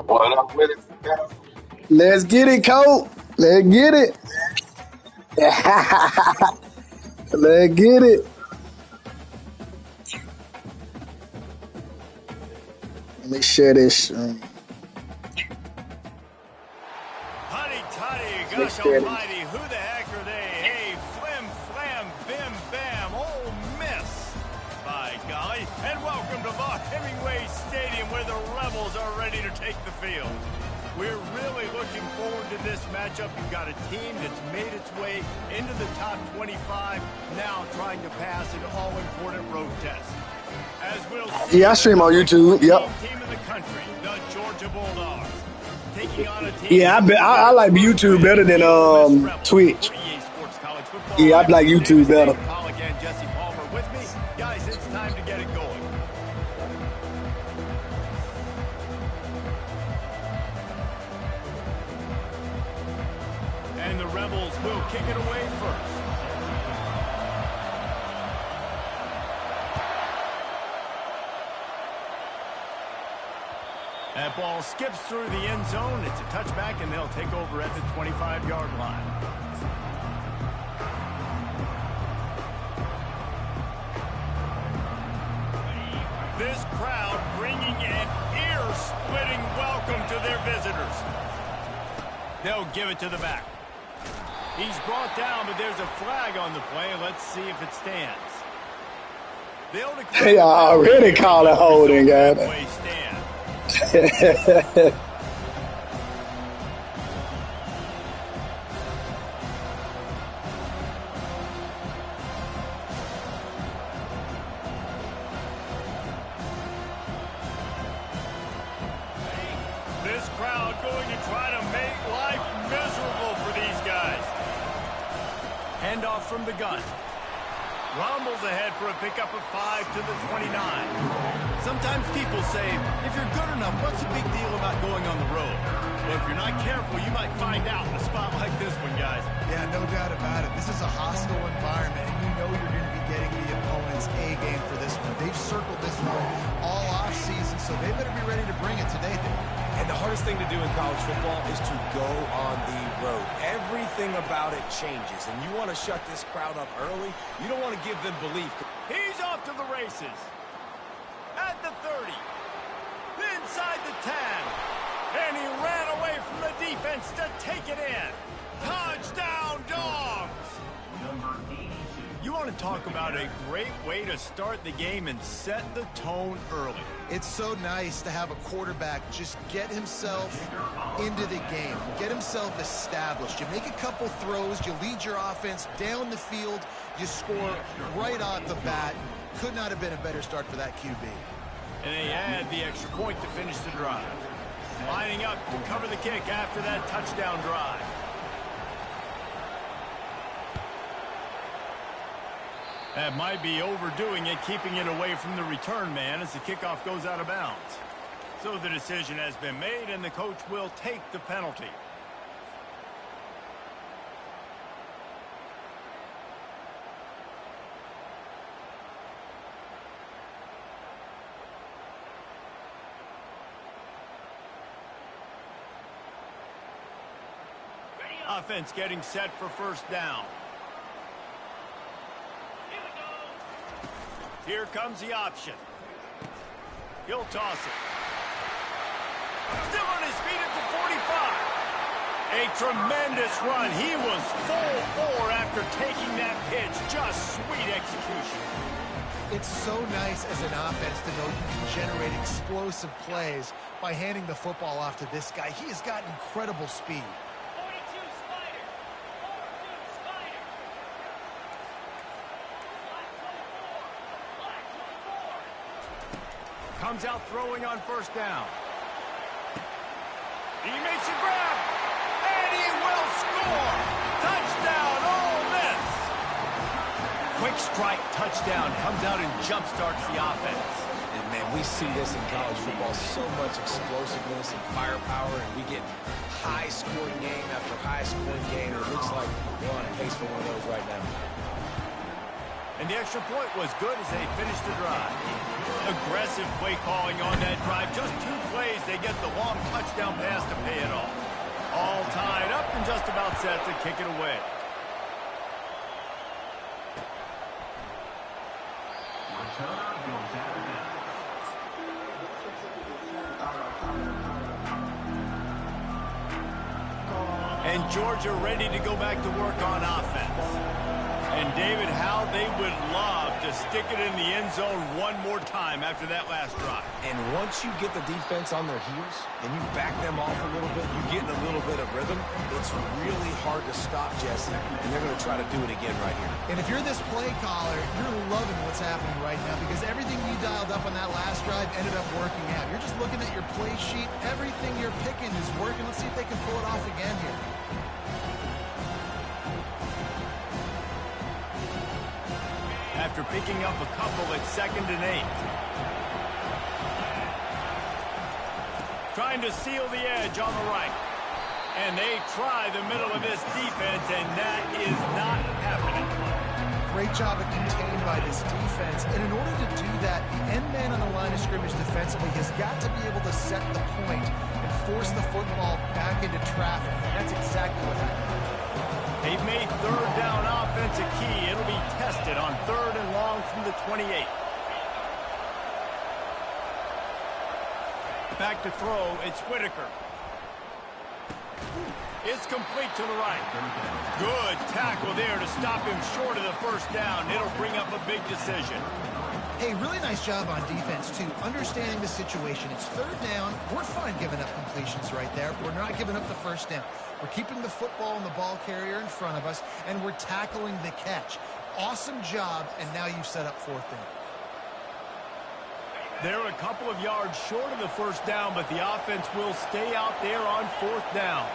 What up with it? Let's get it, Colt. Let's get it. Let's get it. Let me share this. Huddy Tuddy, Let me gosh share this. almighty, who the heck are they? Hey, flim, flam, bim, bam, Ole Miss. By golly, and welcome to Hemingway Stadium where the Rebels are ready to take the field. We're really looking forward to this matchup. You've got a team that's made its way into the top 25, now trying to pass an all-important road test. As we'll see, Yeah, I stream on YouTube. Yep. team in the country, the Georgia Bulldogs. Taking on a team Yeah, I like YouTube better than Twitch. Yeah, I like YouTube better. Paul again, Jesse Palmer with me. Guys, it's time to get it going. And the Rebels will kick it away first. That ball skips through the end zone. It's a touchback, and they'll take over at the 25-yard line. This crowd bringing an ear-splitting welcome to their visitors. They'll give it to the back. He's brought down, but there's a flag on the play. Let's see if it stands. They already call it holding, guys. This crowd going to try to make life miserable for these guys. Handoff from the gun. Rumbles ahead for a pickup of 5 to the 29. Sometimes people say, if you're good enough, what's the big deal about going on the road? Well, if you're not careful, you might find out in a spot like this one, guys. Yeah, no doubt about it. This is a hostile environment, and you know you're going to be getting the opponent's A game for this one. They've circled this one all off season, so they better be ready to bring it today. And the hardest thing to do in college football is to go on the road. Everything about it changes, and you want to shut this crowd up early. You don't want to give them belief. He's off to the races. At the 30. Inside the 10. And he ran away from the defense to take it in. Touchdown, Dogs! You want to talk about a great way to start the game and set the tone early. It's so nice to have a quarterback just get himself into the game, get himself established. You make a couple throws, you lead your offense down the field, you score right off the bat. Could not have been a better start for that QB. And they add the extra point to finish the drive. Lining up to cover the kick after that touchdown drive. That might be overdoing it, keeping it away from the return man as the kickoff goes out of bounds. So the decision has been made, and the coach will take the penalty. Offense getting set for first down. Here comes the option. He'll toss it. Still on his feet at the 45. A tremendous run. He was full bore after taking that pitch. Just sweet execution. It's so nice as an offense to know you can generate explosive plays by handing the football off to this guy. He has got incredible speed. Comes out throwing on first down. He makes a grab, and he will score. Touchdown, Ole Miss. Quick strike touchdown comes out and jump-starts the offense. And, man, we see this in college football, so much explosiveness and firepower, and we get high-scoring game after high-scoring game. It looks like we're on pace for one of those right now. And the extra point was good as they finished the drive. Aggressive play calling on that drive. Just 2 plays, they get the long touchdown pass to pay it off. All tied up and just about set to kick it away. And Georgia ready to go back to work on offense. And David, how they would love to stick it in the end zone one more time after that last drive. And once you get the defense on their heels and you back them off a little bit, you get in a little bit of rhythm, it's really hard to stop, Jesse, and they're going to try to do it again right here. And if you're this play caller, you're loving what's happening right now because everything you dialed up on that last drive ended up working out. You're just looking at your play sheet. Everything you're picking is working. Let's see if they can pull it off again here. After picking up a couple at 2nd and 8. Trying to seal the edge on the right. And they try the middle of this defense, and that is not happening. Great job of contained by this defense. And in order to do that, the end man on the line of scrimmage defensively has got to be able to set the point and force the football back into traffic. That's exactly what happened. They've made 3rd down offense a key. It'll be tested on 3rd and long from the 28. Back to throw, it's Whitaker. It's complete to the right. Good tackle there to stop him short of the 1st down. It'll bring up a big decision. Hey, really nice job on defense, too. Understanding the situation. It's 3rd down. We're fine giving up completions right there. We're not giving up the 1st down. We're keeping the football and the ball carrier in front of us, and we're tackling the catch. Awesome job, and now you've set up 4th down. They're a couple of yards short of the 1st down, but the offense will stay out there on 4th down.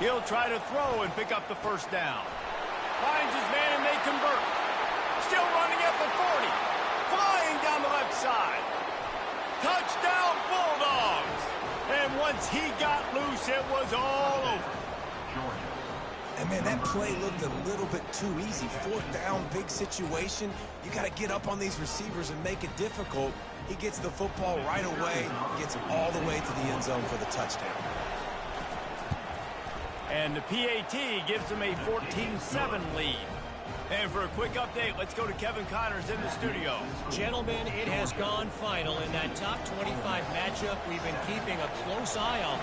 He'll try to throw and pick up the 1st down. Finds his man and they convert. Still running at the 40. Flying down the left side. Touchdown Bulldogs. And once he got loose, it was all over. And, man, that play looked a little bit too easy. 4th down, big situation. You got to get up on these receivers and make it difficult. He gets the football right away, gets all the way to the end zone for the touchdown. And the PAT gives them a 14-7 lead. And for a quick update, let's go to Kevin Connors in the studio. Gentlemen, it has gone final in that top 25 matchup we've been keeping a close eye on.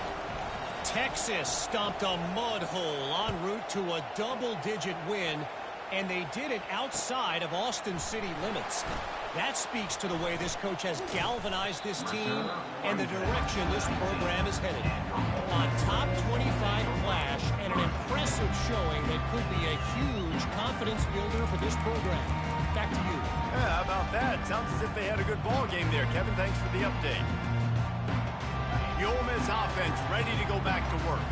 Texas stomped a mud hole en route to a double-digit win, and they did it outside of Austin city limits. That speaks to the way this coach has galvanized this team and the direction this program is headed. A top 25 clash and an impressive showing that could be a huge confidence builder for this program. Back to you. Yeah, how about that? Sounds as if they had a good ball game there. Kevin, thanks for the update. The Ole Miss offense ready to go back to work.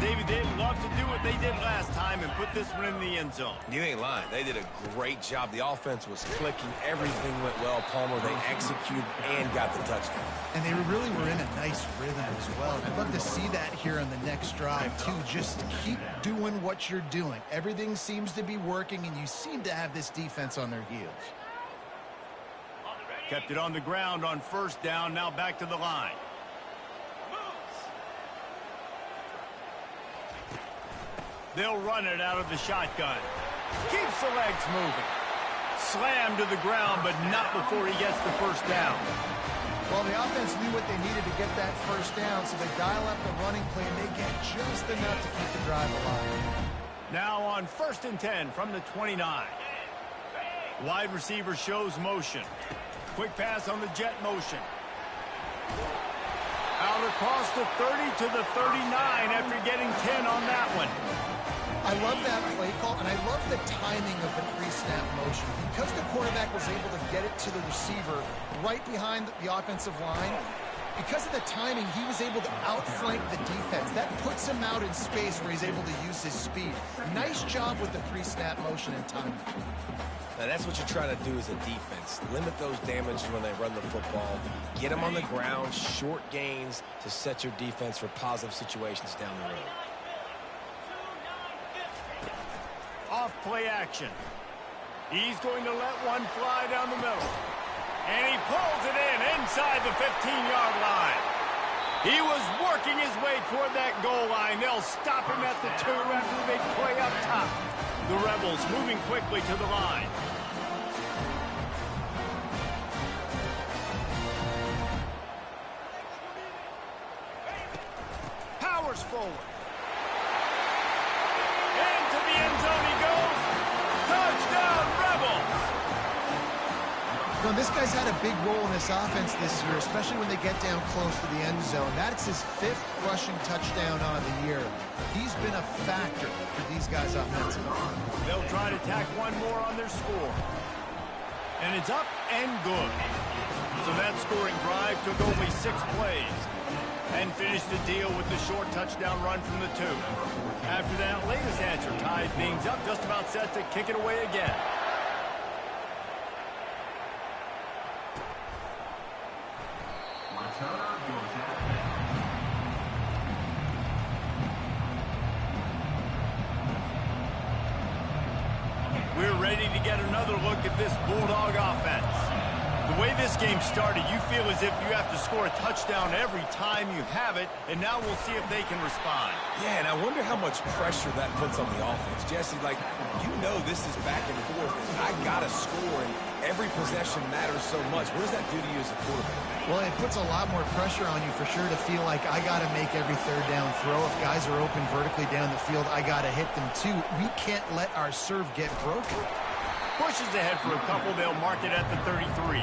David, they'd love to do what they did last time and put this one in the end zone. You ain't lying. They did a great job. The offense was clicking. Everything went well, Palmer. They executed and got the touchdown. And they really were in a nice rhythm as well. I'd love to see that here on the next drive, too. Just keep doing what you're doing. Everything seems to be working, and you seem to have this defense on their heels. Kept it on the ground on 1st down. Now back to the line. They'll run it out of the shotgun. Keeps the legs moving. Slammed to the ground, but not before he gets the 1st down. Well, the offense knew what they needed to get that 1st down, so they dial up the running play, and they get just enough to keep the drive alive. Now on 1st and 10 from the 29. Wide receiver shows motion. Quick pass on the jet motion. Out across the 30 to the 39 after getting 10 on that one. I love that play call, and I love the timing of the pre-snap motion. Because the quarterback was able to get it to the receiver right behind the offensive line, because of the timing, he was able to outflank the defense. That puts him out in space where he's able to use his speed. Nice job with the pre-snap motion and timing. Now, that's what you're trying to do as a defense. Limit those damages when they run the football. Get them on the ground, short gains to set your defense for positive situations down the road. play action. He's going to let one fly down the middle. And he pulls it in inside the 15-yard line. He was working his way toward that goal line. They'll stop him at the 2 after the big play up top. The Rebels moving quickly to the line. Powers forward. Into the end zone he goes. Touchdown, Rebels! You know, this guy's had a big role in this offense this year, especially when they get down close to the end zone. That's his 5th rushing touchdown on the year. He's been a factor for these guys offensively. They'll try to tack one more on their score. And it's up and good. So that scoring drive took only 6 plays. And finished the deal with the short touchdown run from the 2. After that latest answer tied things up, just about set to kick it away again. We're ready to get another look at this Bulldog offense. The way this game started, you feel as if you have to score a touchdown every time you have it, and now we'll see if they can respond. Yeah, and I wonder how much pressure that puts on the offense. Jesse, like, you know this is back and forth, and I got to score, and every possession matters so much. What does that do to you as a quarterback? Well, it puts a lot more pressure on you for sure to feel like I got to make every 3rd down throw. If guys are open vertically down the field, I got to hit them too. We can't let our serve get broken. Pushes ahead for a couple. They'll mark it at the 33.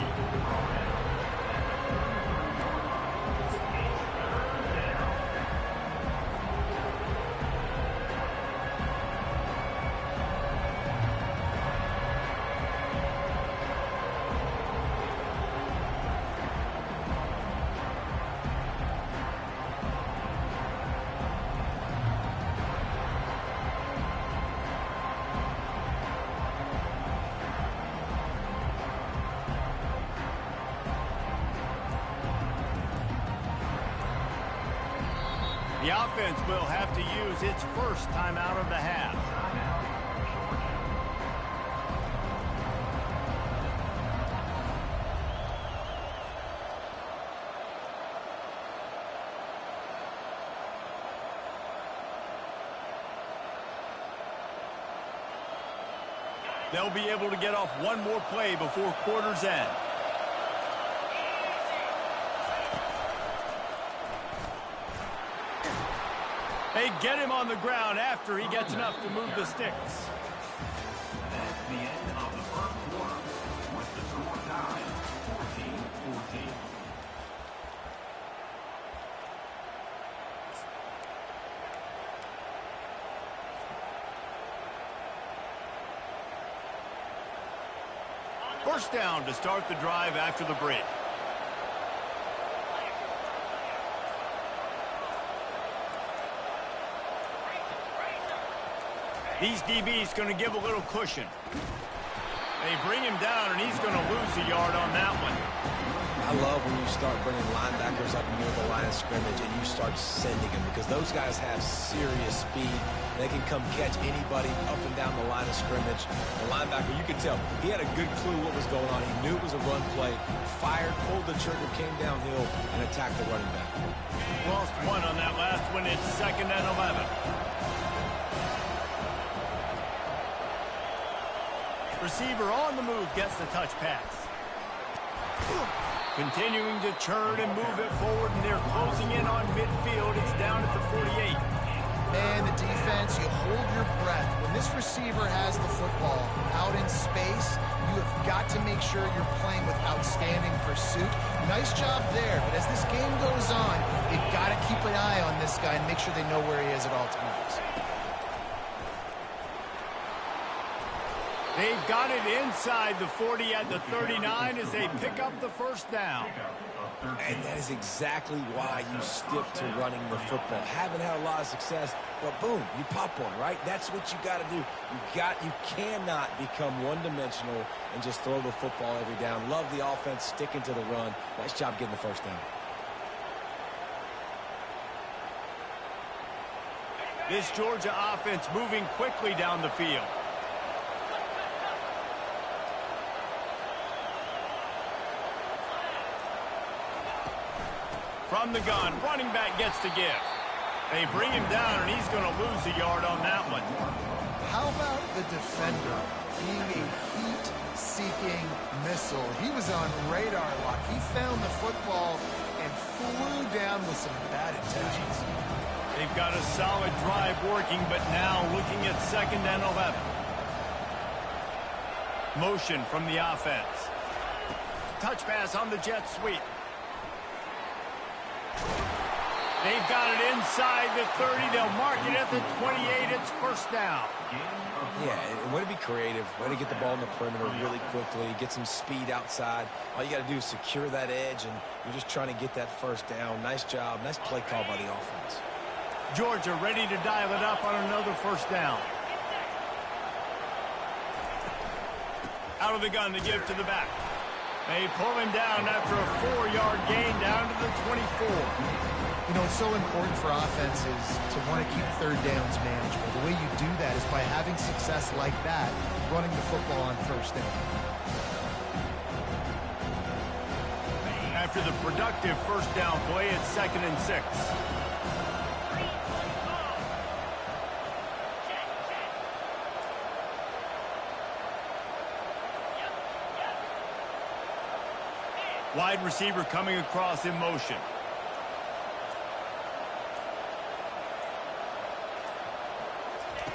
The offense will have to use its first timeout of the half. They'll be able to get off one more play before quarter's end. They get him on the ground after he gets enough to move the sticks. That's the end of the first quarter with the score tied 14-14. First down to start the drive after the break. These DBs going to give a little cushion. They bring him down, and he's going to lose a yard on that one. I love when you start bringing linebackers up near the line of scrimmage and you start sending them, because those guys have serious speed. They can come catch anybody up and down the line of scrimmage. The linebacker, you could tell, he had a good clue what was going on. He knew it was a run play, fired, pulled the trigger, came downhill, and attacked the running back. Lost one on that last one. It's 2nd and 11. Receiver on the move gets the touch pass. Continuing to churn and move it forward, and they're closing in on midfield. It's down at the 48. Man, the defense, you hold your breath. When this receiver has the football out in space, you have got to make sure you're playing with outstanding pursuit. Nice job there, but as this game goes on, you've got to keep an eye on this guy and make sure they know where he is at all times. They've got it inside the 40 at the 39 as they pick up the first down. And that is exactly why you stick to running the football. Haven't had a lot of success, but boom, you pop one, right? That's what you got to do. You cannot become one-dimensional and just throw the football every down. Love the offense, sticking to the run. Nice job getting the first down. This Georgia offense moving quickly down the field. From the gun, running back gets to give. They bring him down, and he's going to lose a yard on that one. How about the defender being a heat-seeking missile? He was on radar lock. He found the football and flew down with some bad intentions. They've got a solid drive working, but now looking at 2nd and 11. Motion from the offense. Touch pass on the jet sweep. They've got it inside the 30. They'll mark it at the 28. It's first down. Yeah, way to be creative. Way to get the ball in the perimeter really quickly. Get some speed outside. All you got to do is secure that edge, and you're just trying to get that first down. Nice job. Nice play call by the offense. Georgia ready to dial it up on another first down. Out of the gun to give to the back. They pull him down after a 4-yard gain down to the 24. You know, it's so important for offenses to want to keep third downs manageable. The way you do that is by having success like that, running the football on first down. After the productive first down play, it's 2nd and 6. Wide receiver coming across in motion.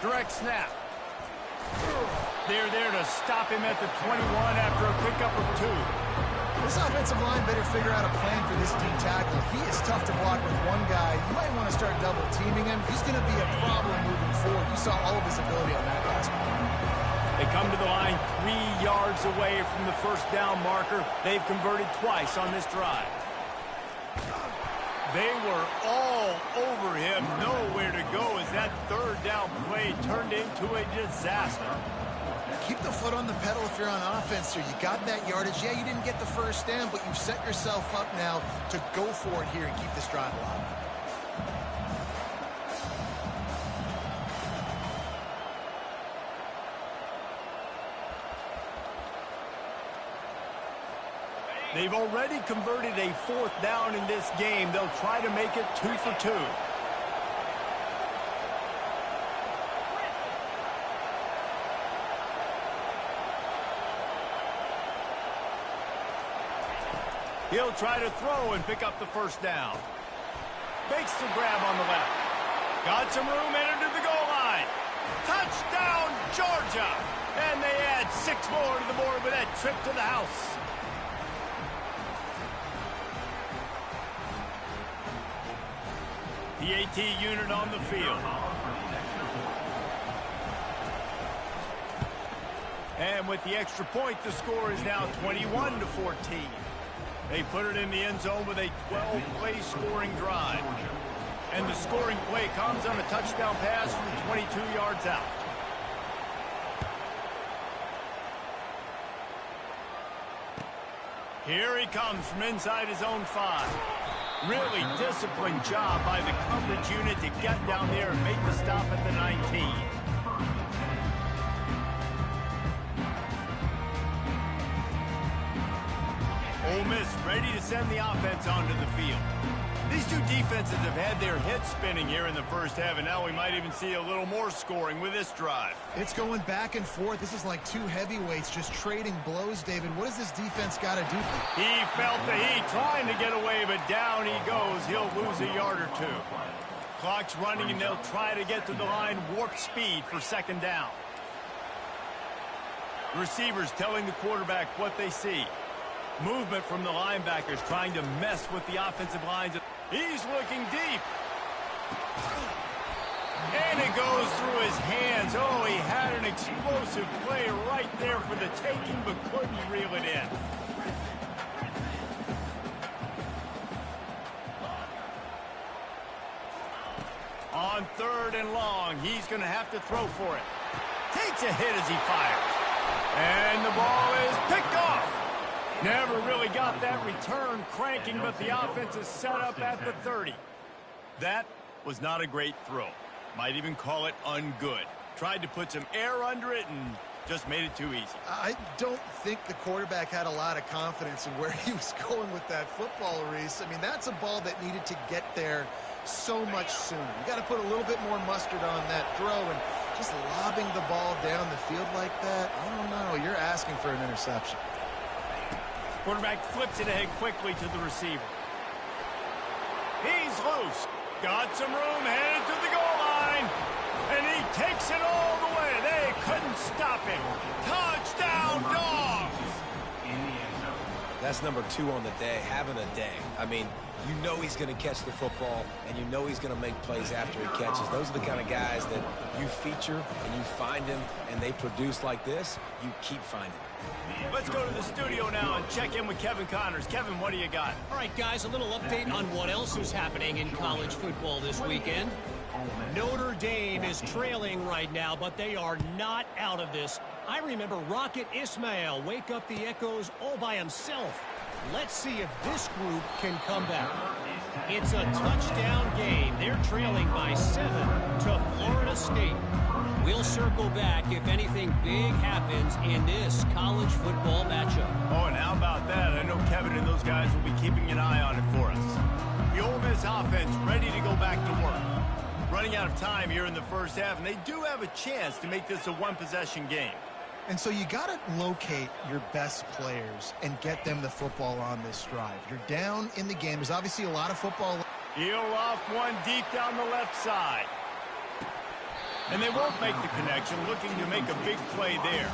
Direct snap. They're there to stop him at the 21 after a pickup of 2. This offensive line better figure out a plan for this D tackle. He is tough to block with one guy. You might want to start double teaming him. He's going to be a problem moving forward. You saw all of his ability on that last play. They come to the line 3 yards away from the first down marker. They've converted twice on this drive. They were all over him. Nowhere to go as that third down play turned into a disaster. Keep the foot on the pedal if you're on offense here. You got that yardage. Yeah, you didn't get the first down, but you've set yourself up now to go for it here and keep this drive alive. They've already converted a 4th down in this game. They'll try to make it 2 for 2. He'll try to throw and pick up the first down. Makes the grab on the left. Got some room, entered to the goal line. Touchdown, Georgia! And they add 6 more to the board with that trip to the house. The AT unit on the field. And with the extra point, the score is now 21-14. They put it in the end zone with a 12-play scoring drive. And the scoring play comes on a touchdown pass from 22 yards out. Here he comes from inside his own 5. Really disciplined job by the coverage unit to get down there and make the stop at the 19. Ole Miss ready to send the offense onto the field. These two defenses have had their heads spinning here in the first half, and now we might even see a little more scoring with this drive. It's going back and forth. This is like 2 heavyweights just trading blows, David. What does this defense got to do? He felt the heat trying to get away, but down he goes. He'll lose a yard or 2. Clock's running, and they'll try to get to the line warp speed for 2nd down. Receivers telling the quarterback what they see. Movement from the linebackers trying to mess with the offensive lines. He's looking deep. And it goes through his hands. Oh, he had an explosive play right there for the taking, but couldn't reel it in. On 3rd and long, he's going to have to throw for it. Takes a hit as he fires. And the ball is picked off. Never really got that return cranking, but the offense is set up at the 30. That was not a great throw. Might even call it ungood. Tried to put some air under it, and Just made it too easy. I don't think the quarterback had a lot of confidence in where he was going with that football, Reese. I mean, that's a ball that needed to get there so much sooner. You got to put a little bit more mustard on that throw, and just lobbing the ball down the field like that, I don't know. You're asking for an interception. Quarterback flips it ahead quickly to the receiver. He's loose. Got some room, headed to the goal line. And he takes it all the way. They couldn't stop him. Touchdown, Dogs! That's number 2 on the day, having a day. I mean, you know he's going to catch the football, and you know he's going to make plays after he catches. Those are the kind of guys that you feature and you find him, and they produce like this, you keep finding them. Let's go to the studio now and check in with Kevin Connors. Kevin, what do you got? All right, guys, a little update on what else is happening in college football this weekend. Notre Dame is trailing right now, but they are not out of this. I remember Rocket Ismail wake up the echoes all by himself. Let's see if this group can come back. It's a touchdown game. They're trailing by 7 to Florida State. We'll circle back if anything big happens in this college football matchup. Oh, and how about that? I know Kevin and those guys will be keeping an eye on it for us. The Ole Miss offense ready to go back to work. Running out of time here in the first half, and they do have a chance to make this a one-possession game. And so you got to locate your best players and get them the football on this drive. You're down in the game. There's obviously a lot of football. He'll off one deep down the left side. And they won't make the connection, looking to make a big play there.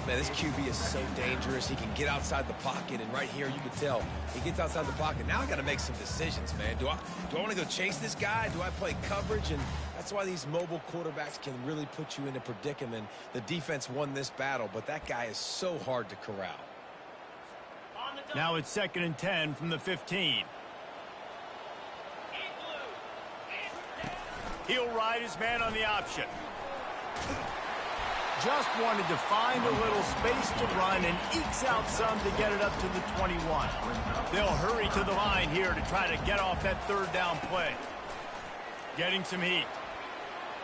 Man, this QB is so dangerous. He can get outside the pocket, and right here you can tell he gets outside the pocket. Now I got to make some decisions, man. Do I want to go chase this guy? Do I play coverage? And that's why these mobile quarterbacks can really put you in a predicament. The defense won this battle, but that guy is so hard to corral. Now it's 2nd and 10 from the 15. He'll ride his man on the option. Just wanted to find a little space to run and ekes out some to get it up to the 21. They'll hurry to the line here to try to get off that 3rd down play. Getting some heat.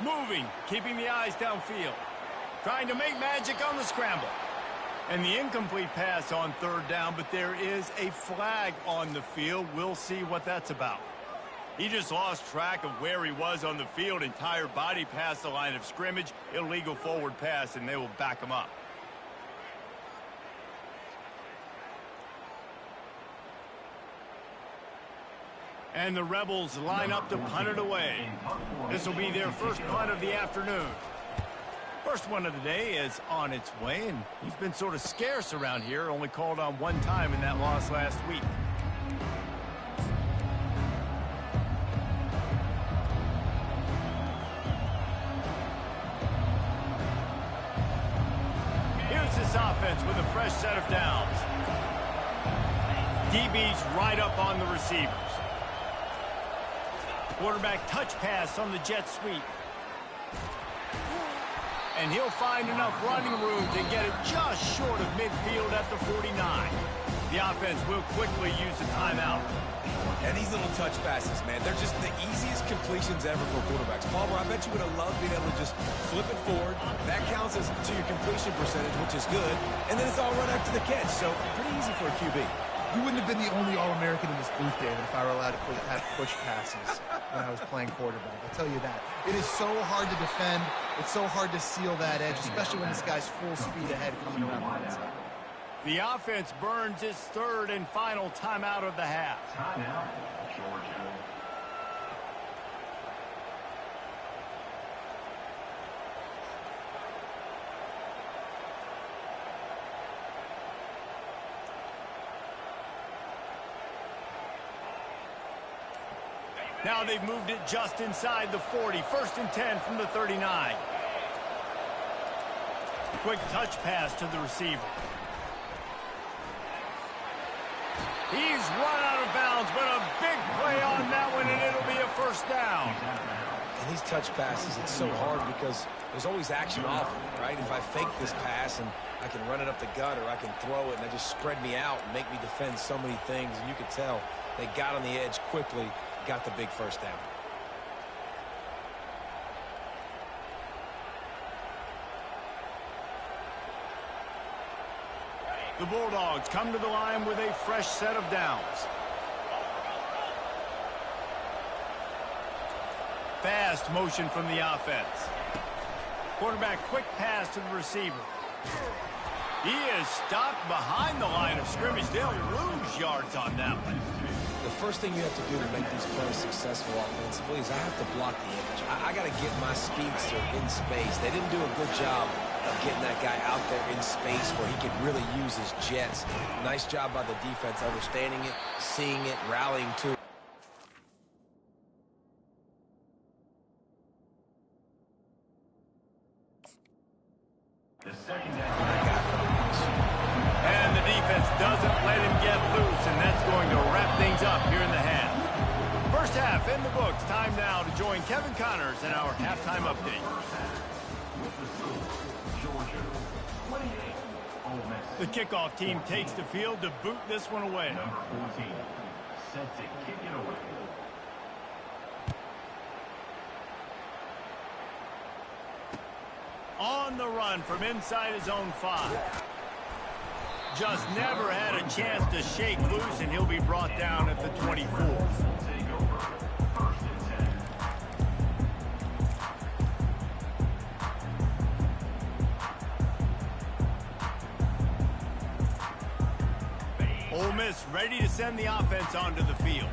Moving, keeping the eyes downfield. Trying to make magic on the scramble. And the incomplete pass on 3rd down, but there is a flag on the field. We'll see what that's about. He just lost track of where he was on the field. Entire body past the line of scrimmage. Illegal forward pass, and they will back him up. And the Rebels line up to punt it away. This will be their first punt of the afternoon. First one of the day is on its way, and he's been sort of scarce around here. Only called on one time in that loss last week. This offense with a fresh set of downs. DB's right up on the receivers. Quarterback touch pass on the jet sweep. And he'll find enough running room to get it just short of midfield at the 49. The offense will quickly use the timeout. And these little touch passes, man, they're just the easiest completions ever for quarterbacks. Palmer, I bet you would have loved being able to just flip it forward. That counts as to your completion percentage, which is good. And then it's all run after the catch, so pretty easy for a QB. You wouldn't have been the only All-American in this booth, David, if I were allowed to have push passes when I was playing quarterback. I'll tell you that. It is so hard to defend. It's so hard to seal that edge, especially when this guy's full speed ahead coming around the outside. The offense burns its 3rd and final timeout of the half. Timeout, Georgia. Now they've moved it just inside the 40. 1st and 10 from the 39. Quick touch pass to the receiver. He's run out of bounds, but a big play on that one, and it'll be a 1st down. And these touch passes, it's so hard because there's always action off of it, right? If I fake this pass and I can run it up the gut, or I can throw it and they just spread me out and make me defend so many things, and you can tell they got on the edge quickly, got the big 1st down. The Bulldogs come to the line with a fresh set of downs. Fast motion from the offense. Quarterback quick pass to the receiver. He is stopped behind the line of scrimmage. They'll lose yards on that one. The first thing you have to do to make these plays successful offensively is I have to block the edge. I got to get my speedster in space. They didn't do a good job of getting that guy out there in space where he could really use his jets. Nice job by the defense understanding it, seeing it, rallying to it. And the defense doesn't let him get loose, and that's going to wrap things up here in the half. First half in the books. Time now to join Kevin Connors in our halftime update. The kickoff team takes the field to boot this one away. Number 14, set to kick it away. On the run from inside his own 5. Just never had a chance to shake loose, and he'll be brought down at the 24. Take over. First and 10. Ole Miss ready to send the offense onto the field.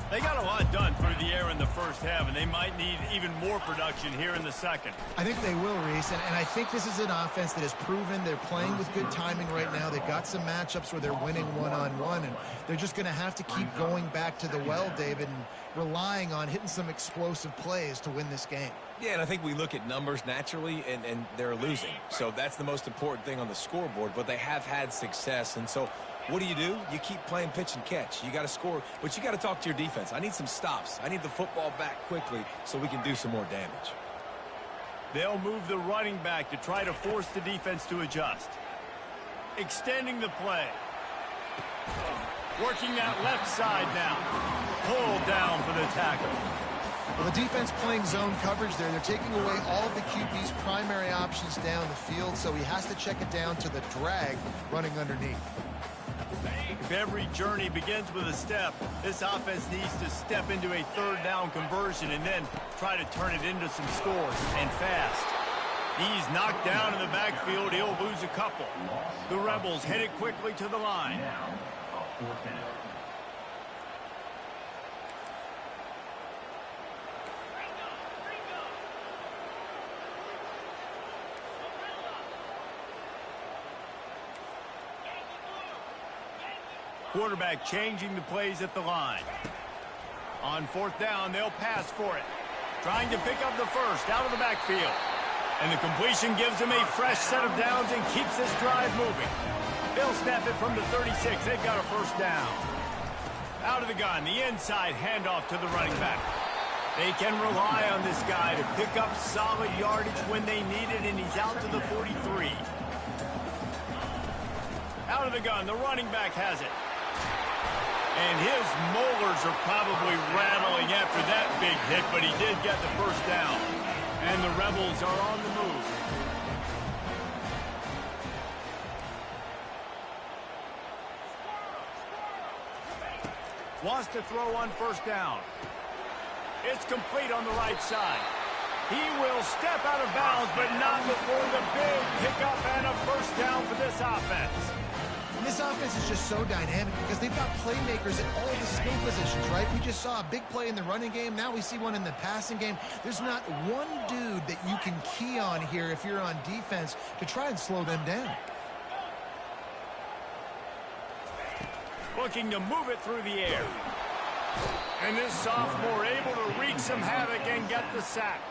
They got a lot done through the air in the first half, and they might need even more production here in the second. I think they will, Reese, and I think this is an offense that has proven they're playing with good timing right now. They've got some matchups where they're winning one-on-one, and they're just going to have to keep going back to the well, David, and relying on hitting some explosive plays to win this game. Yeah, and I think we look at numbers naturally, and they're losing. So that's the most important thing on the scoreboard, but they have had success, and so what do? You keep playing pitch and catch. You got to score, but you got to talk to your defense. I need some stops. I need the football back quickly so we can do some more damage. They'll move the running back to try to force the defense to adjust. Extending the play. Working that left side now. Pulled down for the tackle. Well, the defense playing zone coverage there. They're taking away all of the QB's primary options down the field, so he has to check it down to the drag running underneath. If every journey begins with a step, this offense needs to step into a third down conversion and then try to turn it into some scores, and fast. He's knocked down in the backfield. He'll lose a couple. The Rebels headed quickly to the line. Now, a 4th down. Quarterback changing the plays at the line. On 4th down, they'll pass for it. Trying to pick up the first out of the backfield. And the completion gives them a fresh set of downs and keeps this drive moving. They'll snap it from the 36. They've got a first down. Out of the gun, the inside handoff to the running back. They can rely on this guy to pick up solid yardage when they need it, and he's out to the 43. Out of the gun, the running back has it. And his molars are probably rattling after that big hit, but he did get the first down. And the Rebels are on the move. Wants to throw on 1st down. It's complete on the right side. He will step out of bounds, but not before the big pickup and a first down for this offense. And this offense is just so dynamic because they've got playmakers at all the skill positions, right? We just saw a big play in the running game. Now we see one in the passing game. There's not one dude that you can key on here if you're on defense to try and slow them down. Looking to move it through the air. And this sophomore able to wreak some havoc and get the sack.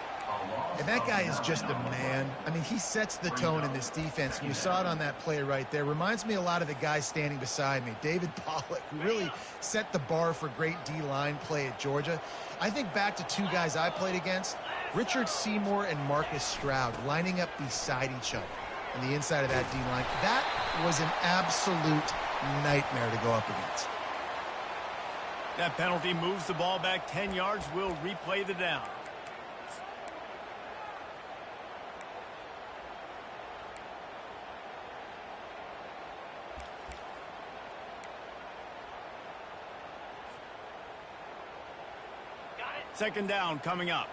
And that guy is just a man. I mean, he sets the tone in this defense, and you saw it on that play right there. Reminds me a lot of the guy standing beside me, David Pollock, who really set the bar for great D-line play at Georgia. I think back to 2 guys I played against, Richard Seymour and Marcus Stroud, lining up beside each other on the inside of that D-line. That was an absolute nightmare to go up against. That penalty moves the ball back 10 yards. We'll replay the down. Second down coming up.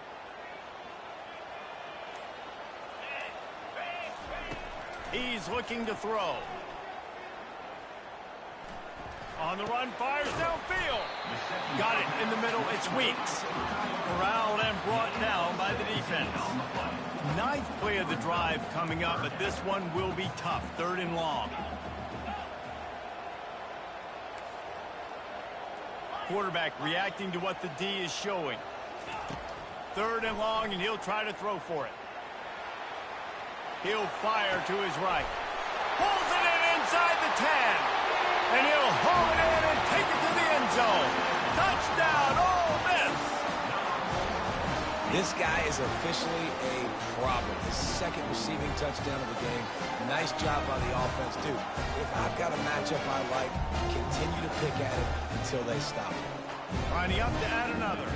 He's looking to throw. On the run, fires downfield. Got it in the middle. It's Weeks. Corralled and brought down by the defense. Ninth play of the drive coming up, but this one will be tough. Third and long. Quarterback reacting to what the D is showing. Third and long, and he'll try to throw for it. He'll fire to his right. Pulls it in inside the 10. And he'll haul it in and take it to the end zone. Touchdown, Ole Miss. This guy is officially a problem. His second receiving touchdown of the game. Nice job by the offense, too. If I've got a matchup I like, continue to pick at it until they stop it. Lining up to add another.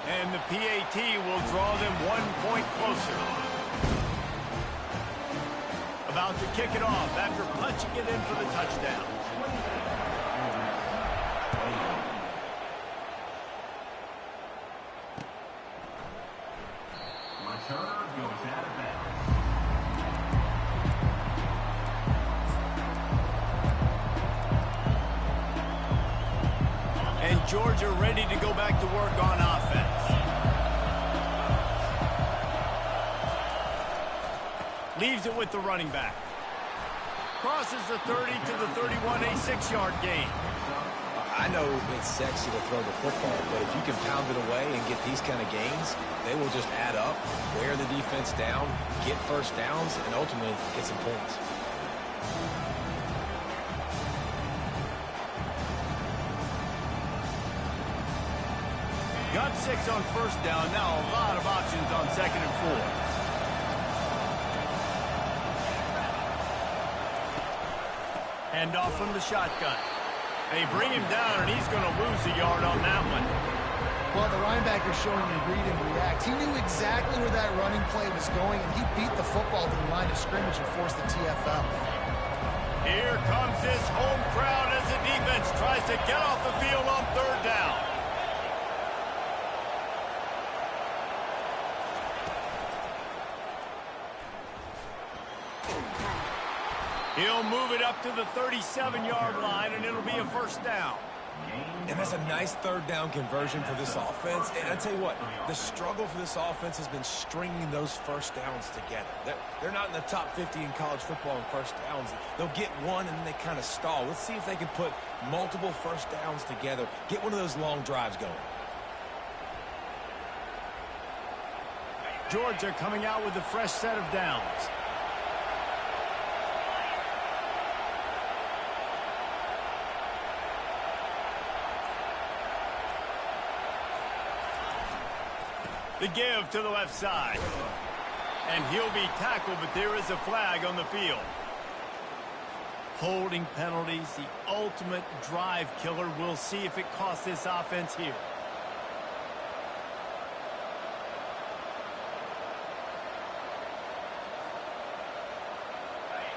And the PAT will draw them 1 point closer. About to kick it off after punching it in for the touchdown. Returner goes out of bounds. And Georgia ready to go back to work on offense. Leaves it with the running back. Crosses the 30 to the 31, a 6-yard gain. I know it's sexy to throw the football, but if you can pound it away and get these kind of gains, they will just add up, wear the defense down, get first downs, and ultimately get some points. Got 6 on first down. Now a lot of options on 2nd and 4. Hand off from the shotgun. They bring him down, and he's going to lose a yard on that one. Well, the linebacker's showing you read and react. He knew exactly where that running play was going, and he beat the football to the line of scrimmage and forced the TFL. Here comes his home crowd as the defense tries to get off the field on 3rd down. He'll move it up to the 37-yard line, and it'll be a first down. And that's a nice 3rd down conversion for this offense. And I tell you what, the struggle for this offense has been stringing those first downs together. They're not in the top 50 in college football in first downs. They'll get one, and then they kind of stall. Let's see if they can put multiple first downs together, get one of those long drives going. Georgia coming out with a fresh set of downs. The give to the left side. And he'll be tackled, but there is a flag on the field. Holding penalties, the ultimate drive killer. We'll see if it costs this offense here.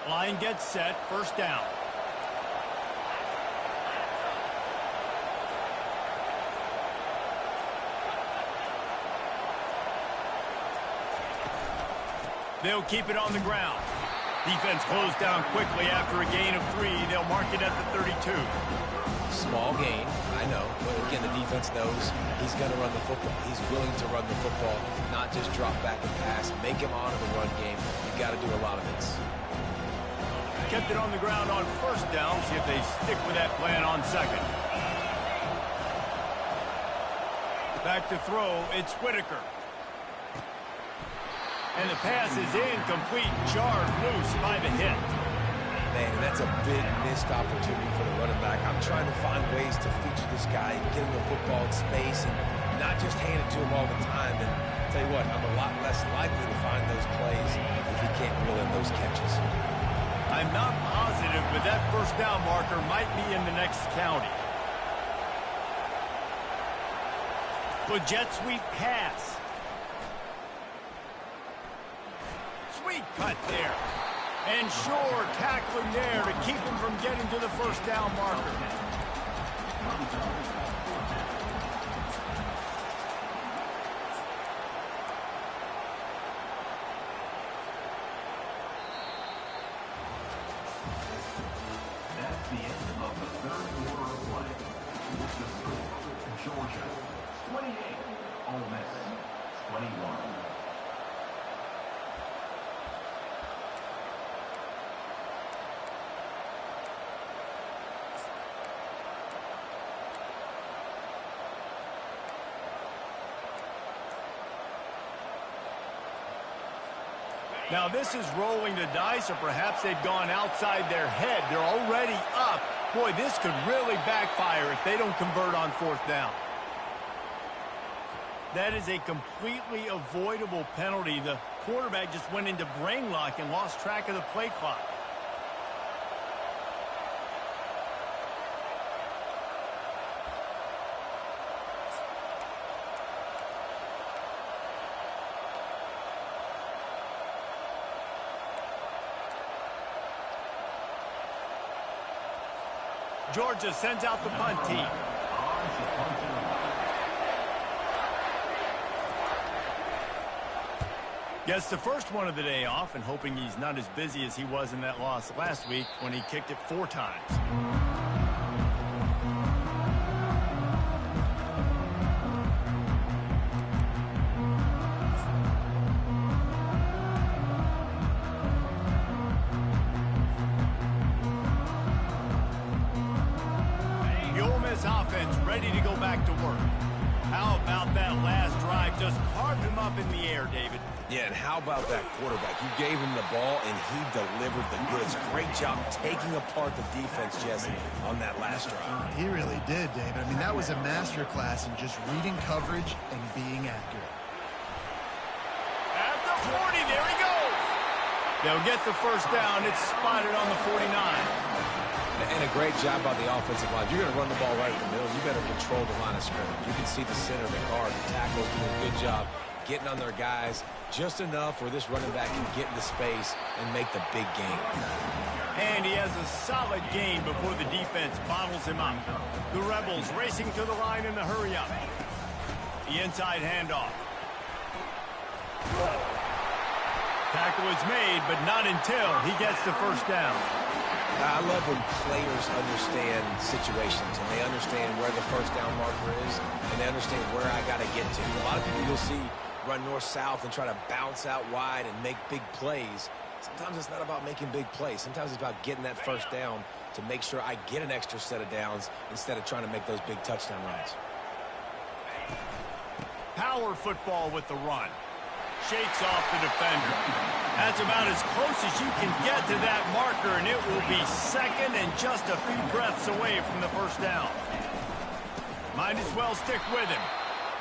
Line gets set, first down. They'll keep it on the ground. Defense closed down quickly after a gain of 3. They'll mark it at the 32. Small gain, I know. But again, the defense knows he's going to run the football. He's willing to run the football, not just drop back and pass. Make him honor the run game. You've got to do a lot of this. Kept it on the ground on first down. See if they stick with that plan on 2nd. Back to throw. It's Whitaker. And the pass is incomplete, jarred loose by the hit. Man, that's a big missed opportunity for the running back. I'm trying to find ways to feature this guy, get him the football in space, and not just hand it to him all the time. And I'll tell you what, I'm a lot less likely to find those plays if he can't reel in those catches. I'm not positive, but that first down marker might be in the next county. With jet sweep pass. Sweet cut there. And Shore tackling there to keep him from getting to the first down marker. That's the end of the third quarter of play. With the score, Georgia 28, Ole Miss 21. Now this is rolling the dice, or perhaps they've gone outside their head. They're already up. Boy, this could really backfire if they don't convert on fourth down. That is a completely avoidable penalty. The quarterback just went into brain lock and lost track of the play clock. Georgia sends out the punt team. Gets the first one of the day off, and hoping he's not as busy as he was in that loss last week when he kicked it 4 times. Offense ready to go back to work. How about that last drive? Just carved him up in the air, David. Yeah, and how about that quarterback? You gave him the ball, and he delivered the goods. Great job taking apart the defense, Jesse, on that last drive. He really did, David. I mean, that was a masterclass in just reading coverage and being accurate. At the 40, there he goes. They'll get the first down. It's spotted on the 49. And a great job by the offensive line. If you're going to run the ball right in the middle, you better control the line of scrimmage. You can see the center, the guard, the tackles doing a good job getting on their guys just enough where this running back can get into space and make the big game. And he has a solid gain before the defense bottles him up. The Rebels racing to the line in the hurry-up. The inside handoff. Tackle is made, but not until he gets the first down. I love when players understand situations and they understand where the first down marker is and they understand where I got to get to. A lot of people you'll see run north-south and try to bounce out wide and make big plays. Sometimes it's not about making big plays. Sometimes it's about getting that first down to make sure I get an extra set of downs instead of trying to make those big touchdown runs. Power football with the run. Shakes off the defender. That's about as close as you can get to that marker, and it will be second and just a few breaths away from the first down. Might as well stick with him.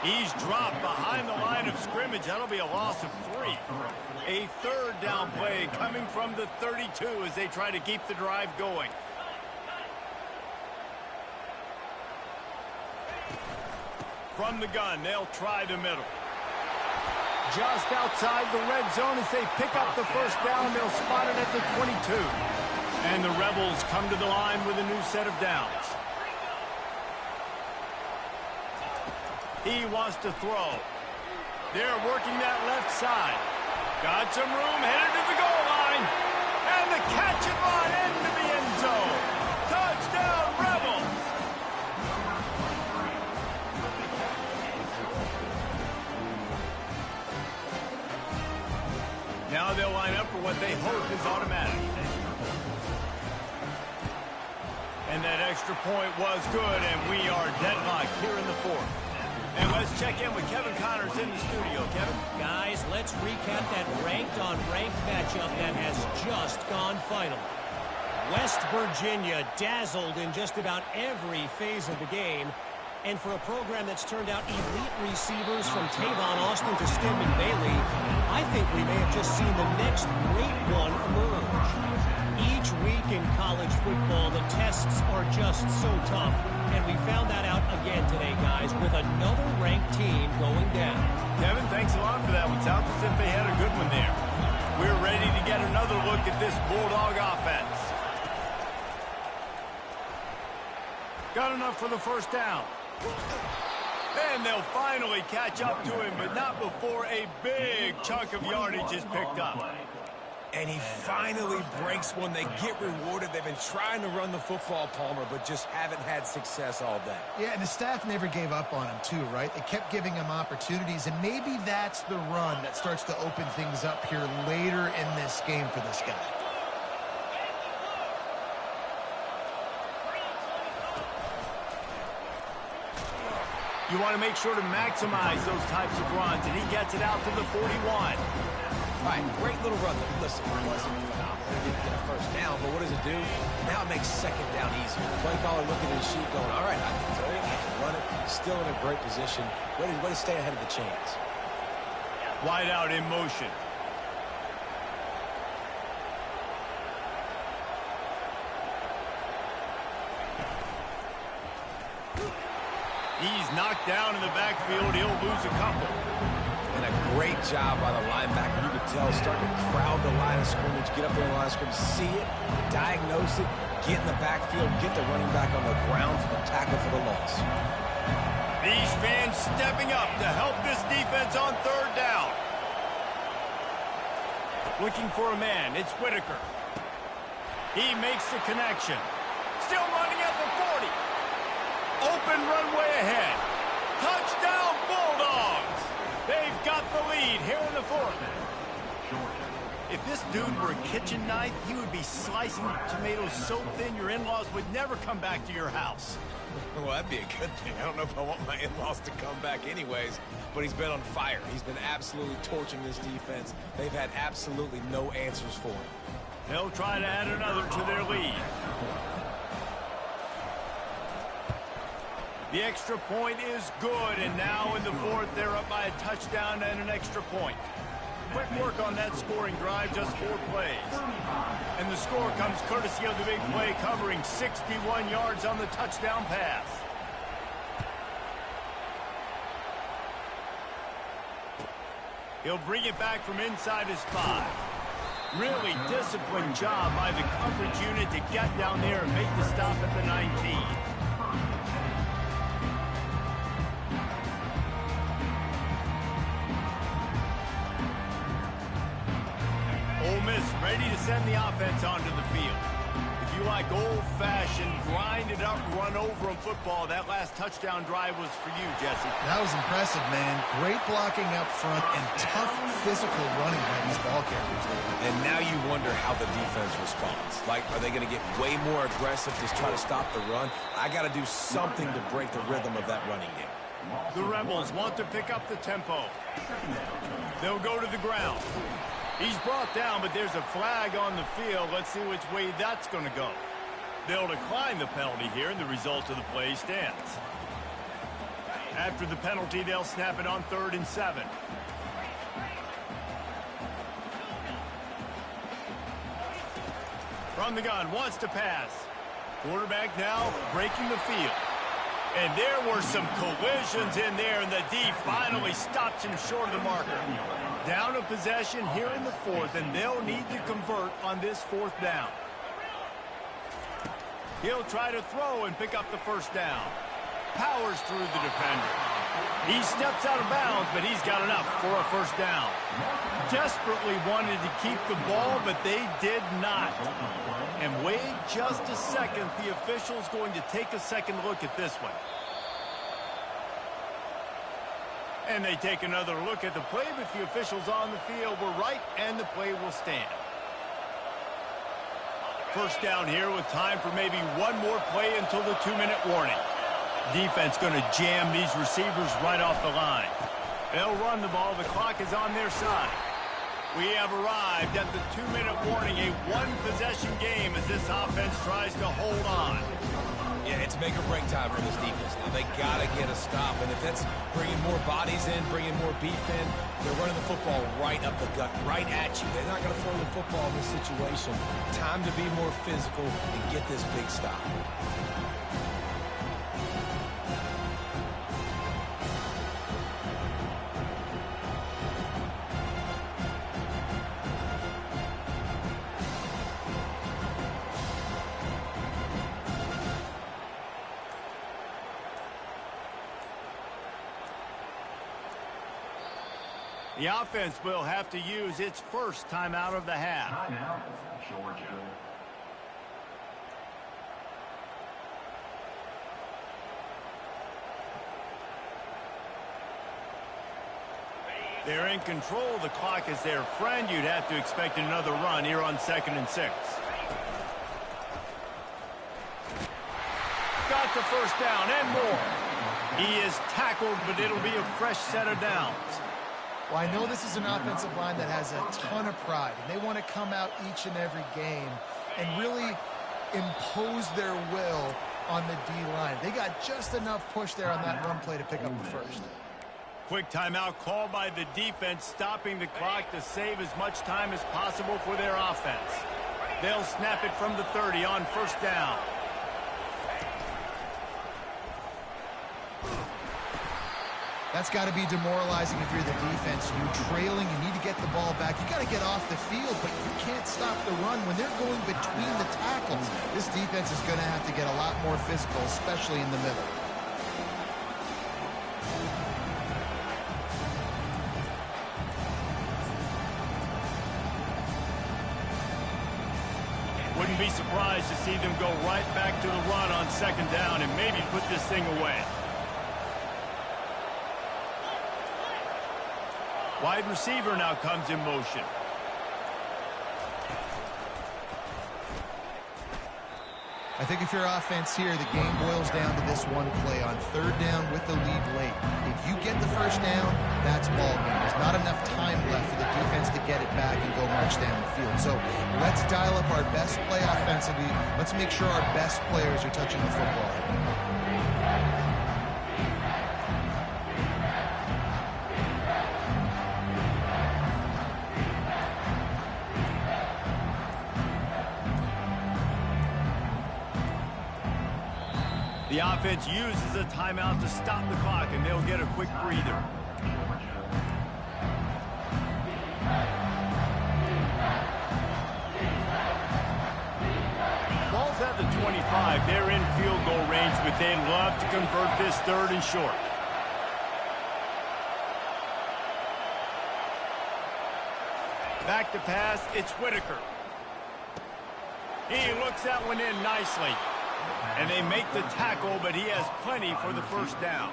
He's dropped behind the line of scrimmage. That'll be a loss of 3. A third down play coming from the 32 as they try to keep the drive going. From the gun, they'll try the middle. Just outside the red zone as they pick up the first down. They'll spot it at the 22. And the Rebels come to the line with a new set of downs. He wants to throw. They're working that left side. Got some room, headed to the goal line. And the catch and run into the end zone. Touchdown, Rebels! Now they'll line up for what they hope is automatic. And that extra point was good, and we are deadlocked here in the fourth. And let's check in with Kevin Connors in the studio. Kevin? Guys, let's recap that ranked-on-ranked matchup that has just gone final. West Virginia dazzled in just about every phase of the game. And for a program that's turned out elite receivers from Tavon Austin to Stedman Bailey, I think we may have just seen the next great one emerge. Each week in college football, the tests are just so tough. And we found that out again today, guys, with another ranked team going down. Kevin, thanks a lot for that one. Sounds as if they had a good one there. We're ready to get another look at this Bulldog offense. Got enough for the first down. And they'll finally catch up to him, but not before a big chunk of yardage is picked up. And he finally breaks one. They get rewarded. They've been trying to run the football, Palmer, but just haven't had success all day. Yeah, and the staff never gave up on him, too, right? They kept giving him opportunities, and maybe that's the run that starts to open things up here later in this game for this guy. You want to make sure to maximize those types of runs, and he gets it out to the 41. All right, great little run. Listen, it wasn't phenomenal. He didn't get a first down, but what does it do? Now it makes second down easier. Play caller looking at his sheet going, all right, I can throw it, I can run it. Still in a great position. Way to stay ahead of the chains. Wide out in motion. He's knocked down in the backfield. He'll lose a couple. And a great job by the linebacker. You could tell, starting to crowd the line of scrimmage, get up there in the line of scrimmage, see it, diagnose it, get in the backfield, get the running back on the ground for the tackle for the loss. These fans stepping up to help this defense on third down. Looking for a man. It's Whitaker. He makes the connection. Still running at the 40. Open runway ahead. Touchdown, Bulldogs. They've got the lead here in the fourth. If this dude were a kitchen knife, he would be slicing tomatoes so thin your in-laws would never come back to your house. Well, that'd be a good thing. I don't know if I want my in-laws to come back anyways, but he's been on fire. He's been absolutely torching this defense. They've had absolutely no answers for him. They'll try to add another to their lead. The extra point is good, and now in the fourth, they're up by a touchdown and an extra point. Quick work on that scoring drive, just 4 plays. And the score comes courtesy of the big play, covering 61 yards on the touchdown pass. He'll bring it back from inside his 5. Really disciplined job by the coverage unit to get down there and make the stop at the 19. Ole Miss ready to send the offense onto the field. If you like old-fashioned, grind-it-up, run-over-'em football, that last touchdown drive was for you, Jesse. That was impressive, man. Great blocking up front and tough physical running by these ball carriers. And now you wonder how the defense responds. Like, are they going to get way more aggressive, just try to stop the run? I got to do something to break the rhythm of that running game. The Rebels want to pick up the tempo. They'll go to the ground. He's brought down, but there's a flag on the field. Let's see which way that's going to go. They'll decline the penalty here, and the result of the play stands. After the penalty, they'll snap it on 3rd and 7. From the gun, wants to pass. Quarterback now breaking the field. And there were some collisions in there, and the D finally stops him short of the marker. Down a possession here in the fourth, and they'll need to convert on this 4th down. He'll try to throw and pick up the first down. Powers through the defender. He steps out of bounds, but he's got enough for a first down. Desperately wanted to keep the ball, but they did not. And wait just a second. The official's going to take a second look at this one. And they take another look at the play, but the officials on the field were right, and the play will stand. First down here with time for maybe one more play until the 2-minute warning. Defense going to jam these receivers right off the line. They'll run the ball. The clock is on their side. We have arrived at the 2-minute warning, a one-possession game as this offense tries to hold on. Yeah, it's make or break time for this defense. Now, they got to get a stop, and if that's bringing more bodies in, bringing more beef in, they're running the football right up the gut, right at you. They're not going to throw the football in this situation. Time to be more physical and get this big stop. The offense will have to use its first timeout of the half. Timeout, Georgia. They're in control of the clock as their friend. You'd have to expect another run here on 2nd and 6. Got the first down and more. He is tackled, but it'll be a fresh set of downs. Well, I know this is an offensive line that has a ton of pride, and they want to come out each and every game and really impose their will on the D-line. They got just enough push there on that run play to pick up the first. Quick timeout called by the defense, stopping the clock to save as much time as possible for their offense. They'll snap it from the 30 on first down. That's got to be demoralizing if you're the defense. You're trailing, you need to get the ball back. You got to get off the field, but you can't stop the run when they're going between the tackles. This defense is going to have to get a lot more physical, especially in the middle. Wouldn't be surprised to see them go right back to the run on 2nd down and maybe put this thing away. Wide receiver now comes in motion. I think if you're offense here, the game boils down to this one play on 3rd down with the lead late. If you get the first down, that's ball game. There's not enough time left for the defense to get it back and go march down the field. So let's dial up our best play offensively. Let's make sure our best players are touching the football. The offense uses a timeout to stop the clock, and they'll get a quick breather. Ball's at the 25. They're in field goal range, but they'd love to convert this 3rd and short. Back to pass, it's Whitaker. He looks that one in nicely. And they make the tackle, but he has plenty for the first down.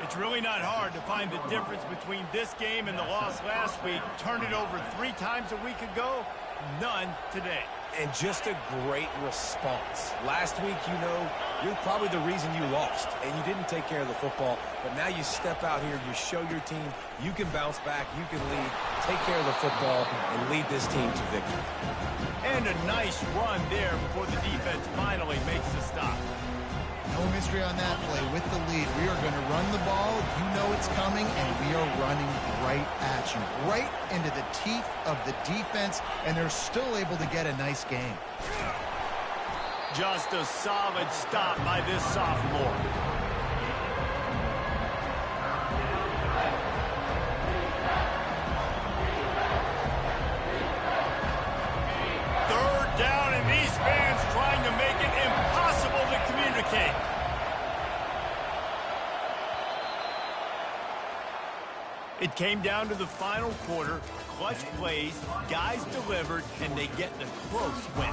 It's really not hard to find the difference between this game and the loss last week. Turned it over 3 times a week ago, none today. And just a great response. Last week, you know, you're probably the reason you lost, and you didn't take care of the football. But now you step out here, you show your team you can bounce back, you can lead, take care of the football, and lead this team to victory. And a nice run there before the defense finally makes the stop. No mystery on that play. With the lead, we are going to run the ball. You know it's coming, and we are running right at you, right into the teeth of the defense, and they're still able to get a nice game. Just a solid stop by this sophomore. Third down, and these fans trying to make it impossible to communicate. It came down to the final quarter. Clutch plays, guys delivered, and they get the close win.